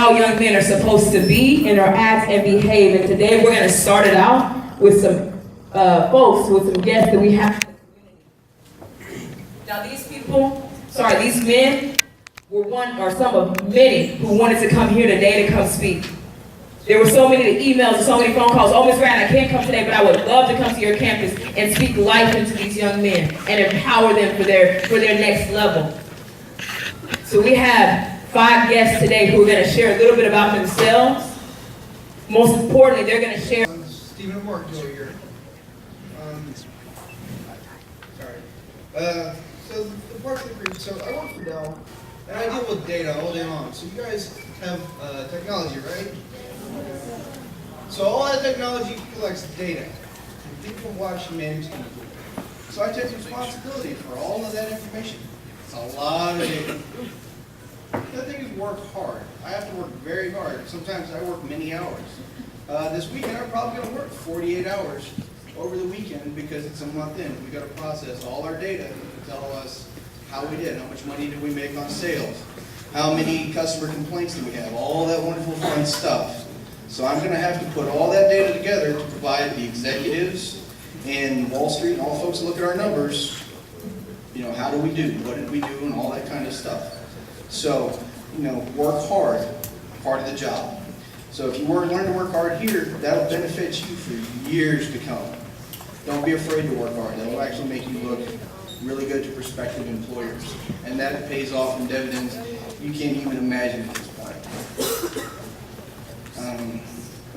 how young men are supposed to be, interact, and behave. And today we're going to start it out with some with some guests that we have. Now these men were one or some of many who wanted to come here today to come speak. There were so many emails and so many phone calls. Oh, Ms. Rand, I can't come today, but I would love to come to your campus and speak life into these young men and empower them for their next level. So we have 5 guests today who are going to share a little bit about themselves. Most importantly, they're going to share. Stephen and Mark Joe here. So the parts of the group, so I work for Dell, and I deal with data all day long. So you guys have technology, right? So all that technology collects data. And people watch and manage people. So I take responsibility for all of that information. It's a lot of data. The thing is work hard. I have to work very hard. Sometimes I work many hours. This weekend I'm probably going to work 48 hours over the weekend because it's a month in. We've got to process all our data to tell us how we did, how much money did we make on sales, how many customer complaints do we have, all that wonderful fun stuff. So I'm going to have to put all that data together to provide the executives and Wall Street and all folks that look at our numbers, you know, how do we do, what did we do, and all that kind of stuff. So, you know, work hard, part of the job. So if you learn to work hard here, that'll benefit you for years to come. Don't be afraid to work hard. That'll actually make you look really good to prospective employers. And that pays off in dividends you can't even imagine at this point.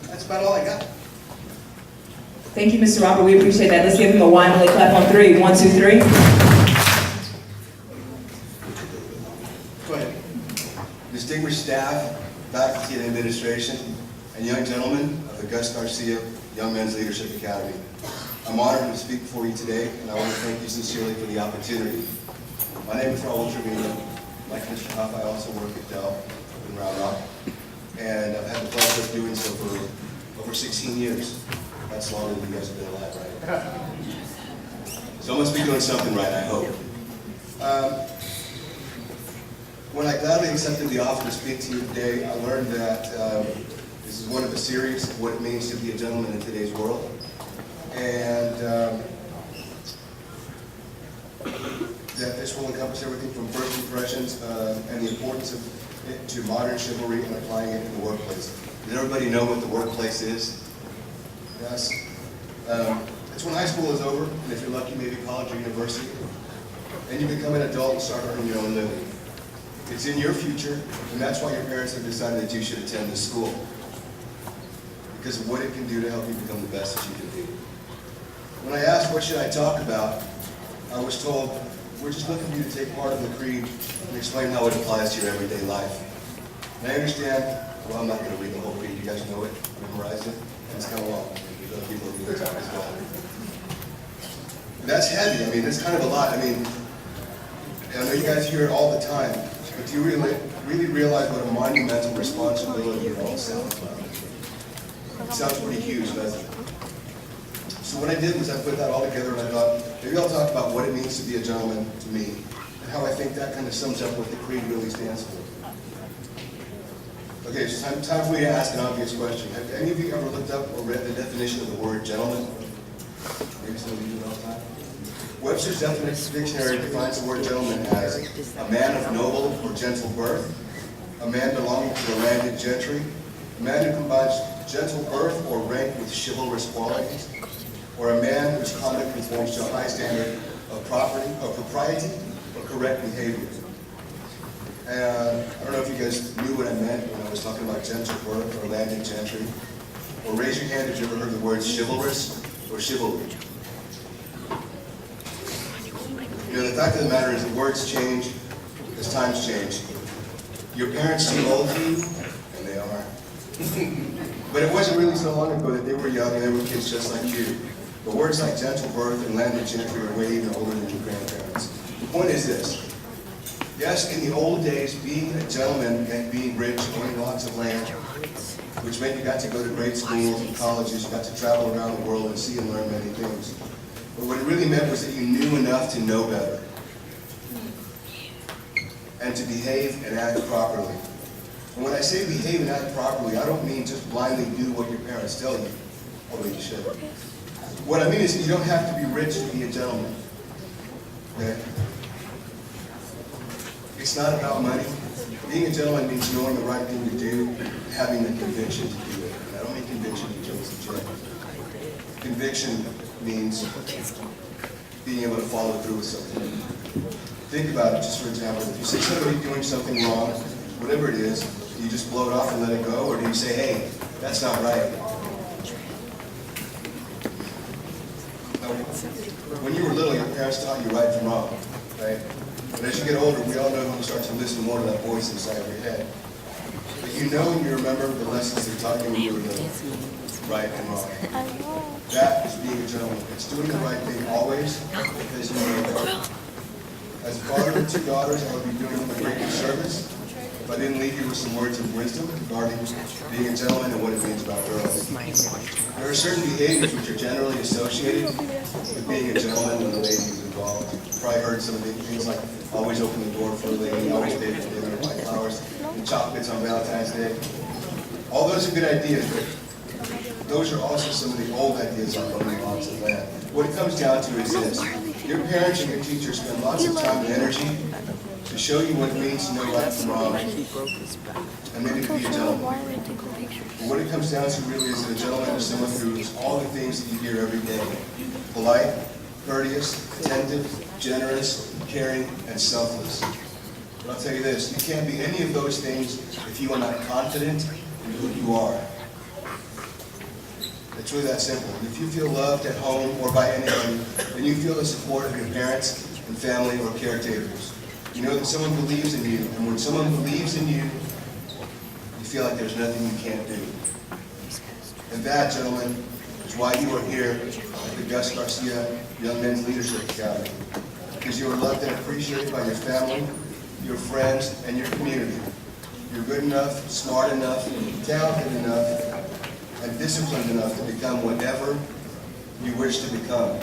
That's about all I got. Thank you, Mr. Robert. We appreciate that. Let's give him a wine clap on 3. 1, 2, 3. Go ahead. Distinguished staff, faculty and administration, and young gentlemen of the Garcia Young Men's Leadership Academy. I'm honored to speak before you today, and I want to thank you sincerely for the opportunity. My name is Raul Trevino. Like Mr. Huff, I also work at Dell in Round Rock, and I've had the pleasure of doing so for over 16 years. That's longer than you guys have been alive, right? So I must be doing something right, I hope. When I gladly accepted the offer to speak to you today, I learned that this is one of a series of what it means to be a gentleman in today's world. And that this will encompass everything from first impressions and the importance of it to modern chivalry and applying it in the workplace. Does everybody know what the workplace is? Yes. It's when high school is over, and if you're lucky, maybe college or university, and you become an adult and start earning your own living. It's in your future, and that's why your parents have decided that you should attend this school, because of what it can do to help you become the best that you can be. When I asked what should I talk about, I was told, we're just looking for you to take part in the creed and explain how it applies to your everyday life. And I understand, well, I'm not going to read the whole creed, you guys know it, memorized it, and it's kind of long. Other people are really talking as well. That's heavy. I mean, it's kind of a lot. I mean, I know you guys hear it all the time, but do you really realize what a monumental responsibility it all sounds like? It sounds pretty huge, doesn't it? So what I did was I put that all together and I thought, maybe I'll talk about what it means to be a gentleman to me, and how I think that kind of sums up what the creed really stands for. Okay, so time for you to ask an obvious question. Have any of you ever looked up or read the definition of the word gentleman? Maybe some of you do it all the time. Webster's dictionary defines the word gentleman as a man of noble or gentle birth, a man belonging to the landed gentry, a man who combines gentle birth or rank with chivalrous qualities, or a man whose conduct conforms to a high standard of propriety or correct behavior. And I don't know if you guys knew what I meant when I was talking about gentle birth or landed gentry. Or raise your hand if you ever heard the words chivalrous or chivalry. You know, the fact of the matter is that words change as times change. Your parents seem old to you, and they are. But it wasn't really so long ago that they were young and they were kids just like you. But words like gentle birth and landed gentry are way even older than your grandparents. The point is this. Yes, in the old days, being a gentleman meant being rich, owning lots of land, which meant you got to go to great schools and colleges, you got to travel around the world and see and learn many things. But what it really meant was that you knew enough to know better, and to behave and act properly. And when I say behave and act properly, I don't mean just blindly do what your parents tell you, although you should. What I mean is you don't have to be rich to be a gentleman. Okay? It's not about money. Being a gentleman means knowing the right thing to do, having the conviction to do it. And I don't mean conviction to go to the gym. Conviction means being able to follow through with something. Think about it, just for example. If you see somebody doing something wrong, whatever it is, do you just blow it off and let it go? Or do you say, hey, that's not right? Now, when you were little, your parents taught you right from wrong, right? But as you get older, we all know when you start to listen more to that voice inside of your head. But you know and you remember the lessons they taught you when you were little, right and wrong. That is being a gentleman. It's doing the right thing always because you know that. As a father of 2 daughters, I would be doing them a great service if I didn't leave you with some words of wisdom regarding being a gentleman and what it means about girls. There are certain behaviors which are generally associated with being a gentleman when the lady is involved. You've probably heard some of the things like always open the door for a lady, always pay for dinner, buy flowers, and chocolates on Valentine's Day. All those are good ideas, but those are also some of the old ideas on owning lots of land. What it comes down to is this. Your parents and your teachers spend lots of time and energy to show you what it means to know right from wrong, and maybe to be a gentleman. But what it comes down to really is that a gentleman is someone who is all the things that you hear every day. Polite, courteous, attentive, generous, caring, and selfless. But I'll tell you this, you can't be any of those things if you are not confident in who you are. It's really that simple. If you feel loved at home or by anybody, then you feel the support of your parents and family or caretakers. You know that someone believes in you, and when someone believes in you, you feel like there's nothing you can't do. And that, gentlemen, is why you are here at the Garcia Young Men's Leadership Academy. Because you are loved and appreciated by your family, your friends, and your community. You're good enough, smart enough, talented enough, and disciplined enough to become whatever you wish to become.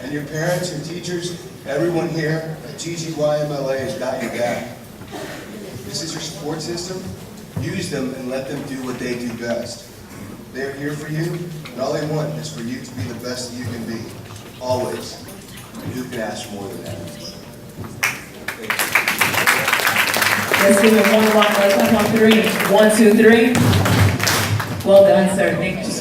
And your parents, your teachers, everyone here at GGYMLA has got your back. This is your support system. Use them and let them do what they do best. They're here for you, and all they want is for you to be the best that you can be, always. And who can ask for more than that? Thank you. Let's give him one round. Let's count on 3. 1, 2, 3. Well done, sir. Thank you.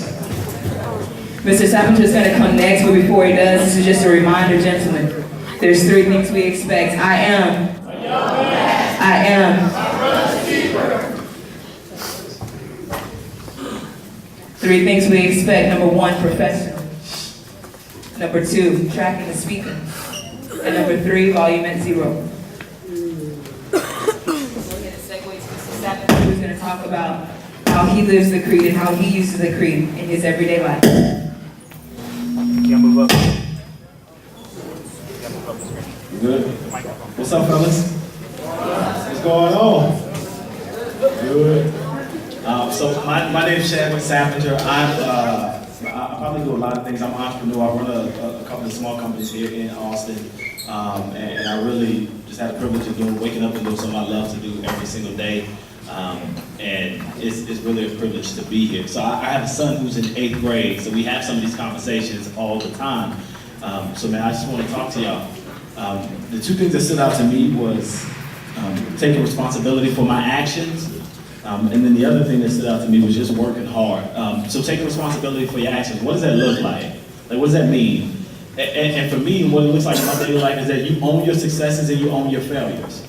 Mr. Sappington is going to come next, but before he does, this is just a reminder, gentlemen. There's 3 things we expect. I am. I am. 3 things we expect. Number 1, professional. Number 2, tracking and speaking. And number 3, volume at 0. We're going to segue to Mr. Sappington, who's going to talk about how he lives the creed and how he uses the creed in his everyday life. Yeah, move up. Good. What's up, fellas? What's going on? Good. So my name is Sharethis. I probably do a lot of things. I'm an entrepreneur. I run a couple of small companies here in Austin, and I really just had the privilege of waking up and doing something I love to do every single day. And it's really a privilege to be here. So I have a son who's in 8th grade, so we have some of these conversations all the time. So man, I just want to talk to y'all. The 2 things that stood out to me was taking responsibility for my actions, and then the other thing that stood out to me was just working hard. So taking responsibility for your actions, what does that look like? Like, what does that mean? And for me, what it looks like in my daily life is that you own your successes and you own your failures.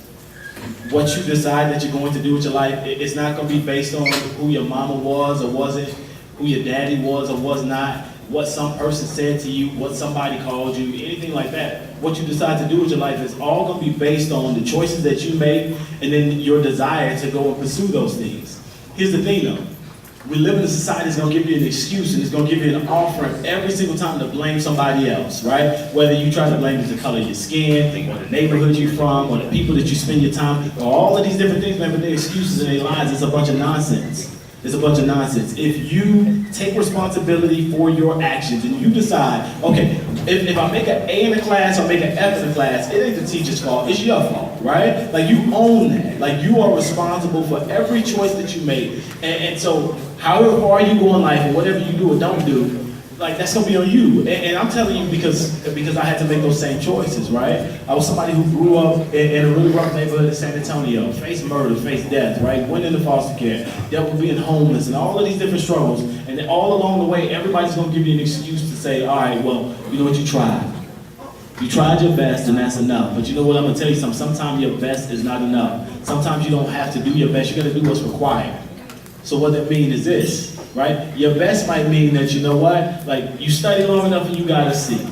What you decide that you're going to do with your life, it's not going to be based on who your mama was or wasn't, who your daddy was or was not, what some person said to you, what somebody called you, anything like that. What you decide to do with your life is all going to be based on the choices that you make and then your desire to go and pursue those things. Here's the thing though. We live in a society that's going to give you an excuse and it's going to give you an offering every single time to blame somebody else, right? Whether you try to blame the color of your skin, or the neighborhood you're from, or the people that you spend your time with, or all of these different things, man, but they're excuses and they're lies. It's a bunch of nonsense. It's a bunch of nonsense. If you take responsibility for your actions and you decide, okay, if I make an A in a class or make an F in a class, it ain't the teacher's fault, it's your fault. right? Like you own that. Like you are responsible for every choice that you make. And so however far you go in life or whatever you do or don't do, like that's gonna be on you. And I'm telling you because I had to make those same choices, right? I was somebody who grew up in a really rough neighborhood in San Antonio, faced murder, faced death, right? Went into foster care, dealt with being homeless and all of these different struggles. And then all along the way, everybody's gonna give you an excuse to say, all right, well, you know what, you tried. You tried your best and that's enough. But you know what, I'm gonna tell you something, sometimes your best is not enough. Sometimes you don't have to do your best, you gotta do what's required. So what that means is this, right? Your best might mean that, you know what, like you study long enough and you got a C.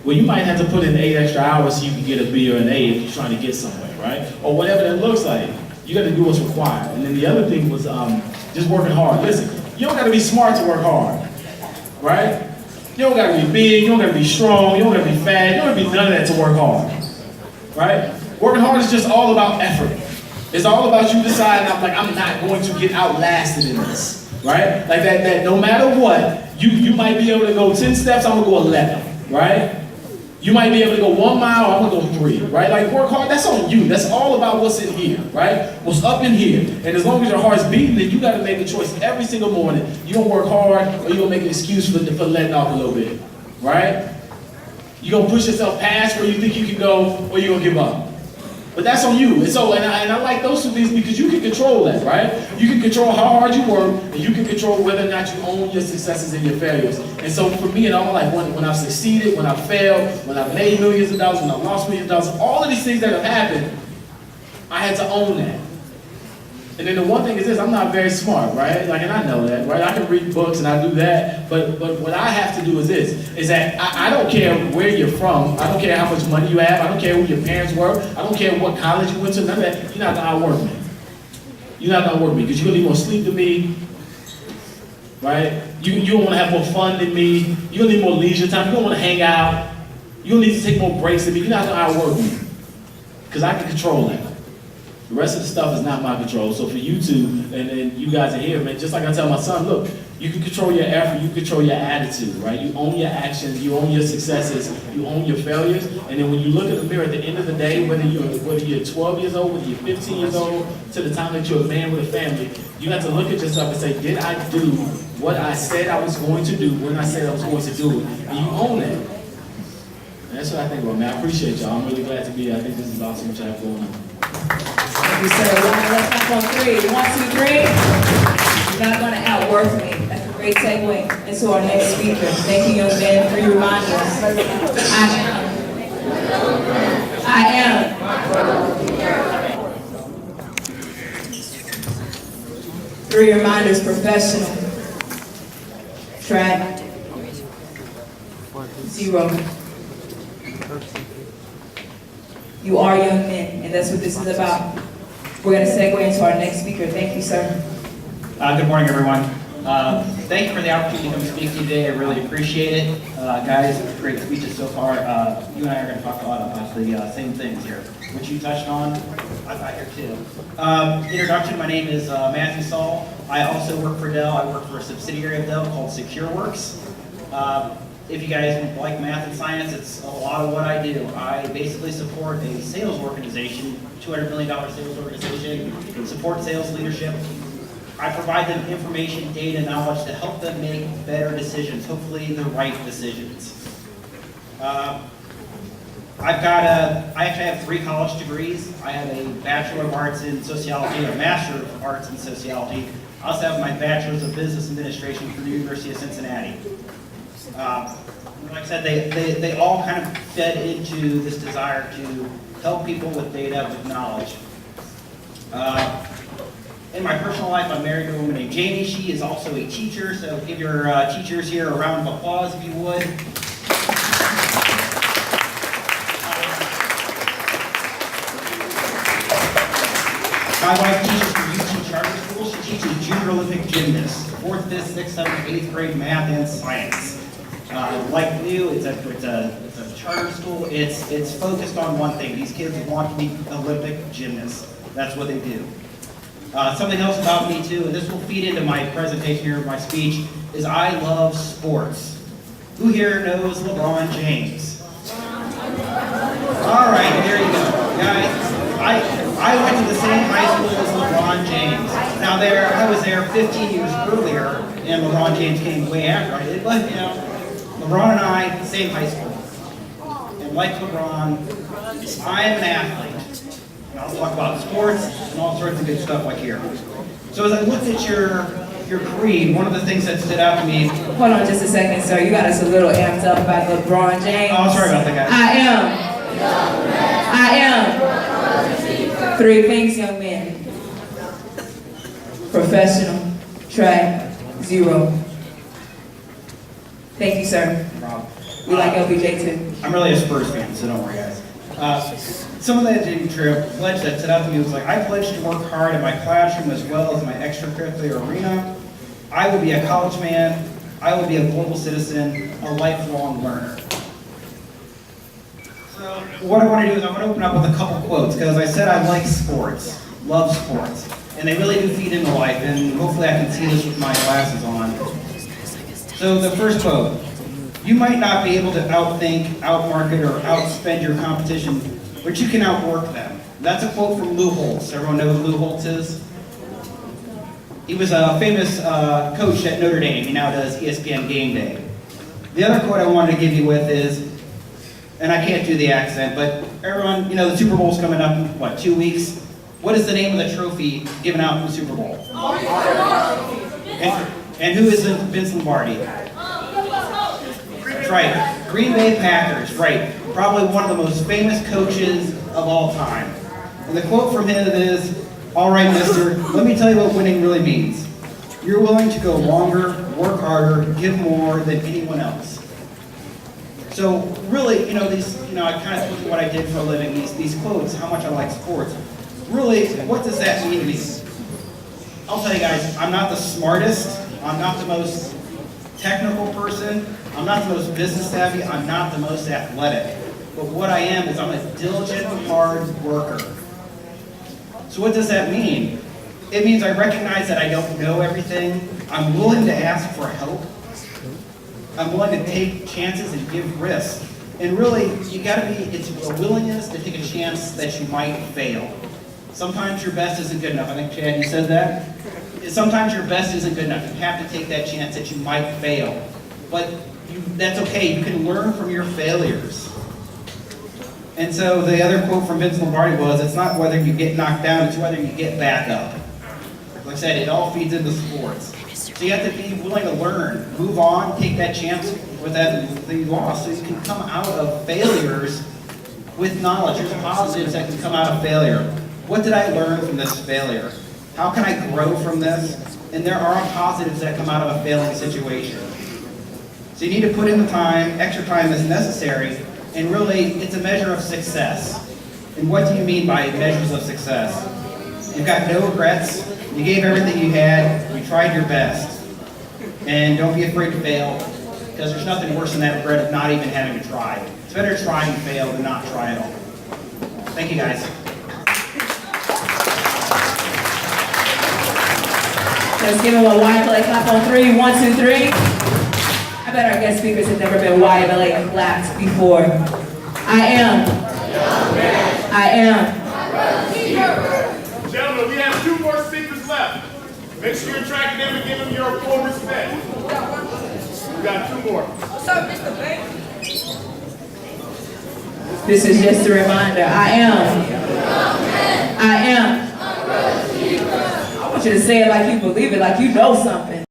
Well, you might have to put in 8 extra hours so you can get a B or an A if you're trying to get somewhere, right? Or whatever that looks like. You got to do what's required. And then the other thing was just working hard. Listen, you don't got to be smart to work hard, right? You don't got to be big, you don't got to be strong, you don't got to be fat, you don't got to be none of that to work hard, right? Working hard is just all about effort. It's all about you deciding, I'm not going to get outlasted in this, right? Like that no matter what, you might be able to go 10 steps, I'm gonna go 11, right? You might be able to go 1 mile, I'm gonna go 3, right? Like work hard, that's on you. That's all about what's in here, right? What's up in here. And as long as your heart's beating, then you gotta make a choice every single morning. You gonna work hard or you gonna make an excuse for letting off a little bit, right? You gonna push yourself past where you think you can go or you gonna give up. But that's on you. And so, and I like those two things because you can control that, right? You can control how hard you work, and you can control whether or not you own your successes and your failures. And so for me in all my life, when I've succeeded, when I've failed, when I've made millions of dollars, when I've lost millions of dollars, all of these things that have happened, I had to own that. And then the one thing is this, I'm not very smart, right? Like, and I know that, right? I can read books and I do that, but what I have to do is this, is that I don't care where you're from, I don't care how much money you have, I don't care who your parents were, I don't care what college you went to, none of that, you're not gonna outwork me. You're not gonna outwork me, because you're gonna need more sleep than me, right? You don't wanna have more fun than me, you're gonna need more leisure time, you don't wanna hang out, you don't need to take more breaks than me, you're not gonna outwork me, because I can control that. The rest of the stuff is not my control. So for you two, and you guys are here, man, just like I tell my son, look, you can control your effort, you control your attitude, right? You own your actions, you own your successes, you own your failures, and then when you look in the mirror at the end of the day, whether you're 12 years old, whether you're 15 years old, to the time that you're a man with a family, you have to look at yourself and say, did I do what I said I was going to do when I said I was going to do it? And you own that. And that's what I think about, man. I appreciate y'all. I'm really glad to be here. I think this is awesome what y'all have going on. Thank you, sir. Let's count on 3. 1, 2, 3. You're not going to outwork me. That's a great segue into our next speaker. Thank you, young man, for your reminders. I am. 3 reminders: professional, track, 0. You are young men, and that's what this is about. We're going to segue into our next speaker. Thank you, sir. Good morning, everyone. Thank you for the opportunity to come speak to you today. I really appreciate it. Guys, great speeches so far. You and I are going to talk a lot about the same things here, which you touched on. I've got here too. Introduction, my name is Matthew Saul. I also work for Dell. I work for a subsidiary of Dell called SecureWorks. If you guys like math and science, it's a lot of what I do. I basically support a sales organization, $200 million sales organization, support sales leadership. I provide them information, data, knowledge to help them make better decisions, hopefully the right decisions. I actually have 3 college degrees. I have a Bachelor of Arts in Sociology, a Master of Arts in Sociology. I also have my Bachelor's of Business Administration from the University of Cincinnati. Like I said, they all kind of fed into this desire to help people with data, with knowledge. In my personal life, I'm married to a woman named Jamie. She is also a teacher, so give your teachers here a round of applause if you would. My wife teaches for UT Charter School. She teaches junior Olympic gymnasts, 4th, 5th, 6th, 7th, 8th grade math and science. Like you, it's a charter school. It's focused on one thing. These kids want to be Olympic gymnasts. That's what they do. Something else about me too, and this will feed into my presentation here, my speech, is I love sports. Who here knows LeBron James? All right, there you go, guys. I went to the same high school as LeBron James. Now I was there 15 years earlier, and LeBron James came way after I did, but you know, LeBron and I, same high school. And like LeBron, I am an athlete. And I'll talk about sports and all sorts of good stuff like here. So as I looked at your creed, one of the things that stood out to me. Hold on just a second, sir. You got us a little amped up about LeBron James. Oh, sorry about that, guys. I am. 3 things, young men. Professional, track, 0. Thank you, sir. No problem. We like LBJ too. I'm really a Spurs fan, so don't worry, guys. Some of that pledge that stood out to me was like, I pledge to work hard in my classroom as well as my extracurricular arena. I will be a college man. I will be a global citizen, a lifelong learner. So what I want to do is I'm going to open up with a couple quotes, because I said I like sports, love sports, and they really do feed into life, and hopefully I can see this with my glasses on. So the first quote, you might not be able to outthink, outmarket, or outspend your competition, but you can outwork them. That's a quote from Lou Holtz. Everyone knows who Lou Holtz is? He was a famous coach at Notre Dame. He now does ESPN Game Day. The other quote I wanted to give you with is, and I can't do the accent, but everyone, you know, the Super Bowl's coming up in, what, 2 weeks? What is the name of the trophy given out in the Super Bowl? And who is Vince Lombardi? That's right, Green Bay Packers, right. Probably one of the most famous coaches of all time. And the quote from him is, all right, mister, let me tell you what winning really means. You're willing to go longer, work harder, give more than anyone else. So really, I kind of look at what I did for a living, these quotes, how much I like sports. Really, what does that mean to me? I'll tell you guys, I'm not the smartest, I'm not the most technical person, I'm not the most business savvy, I'm not the most athletic. But what I am is I'm a diligent, hard worker. So what does that mean? It means I recognize that I don't know everything. I'm willing to ask for help. I'm willing to take chances and give risks. And really, it's a willingness to take a chance that you might fail. Sometimes your best isn't good enough. I think, Chad, you said that? Sometimes your best isn't good enough. You have to take that chance that you might fail. But that's okay. You can learn from your failures. And so the other quote from Vince Lombardi was, it's not whether you get knocked down, it's whether you get back up. Like I said, it all feeds into sports. So you have to be willing to learn, move on, take that chance with that you lost, so you can come out of failures with knowledge. There's positives that can come out of failure. What did I learn from this failure? How can I grow from this? And there are positives that come out of a failing situation. So you need to put in the time, extra time as necessary, and really, it's a measure of success. And what do you mean by measures of success? You've got no regrets, you gave everything you had, you tried your best. And don't be afraid to fail, because there's nothing worse than that regret of not even having to try. It's better to try and fail than not try at all. Thank you, guys. Let's give him a YMLA clap on 3. 1, 2, 3. I bet our guest speakers have never been YMLA clapped before. I am. Gentlemen, we have 2 more speakers left. Make sure you're tracking them and give them your full respect. We got 2 more. What's up, Mr. Bank? This is just a reminder. I am. I want you to say it like you believe it, like you know something.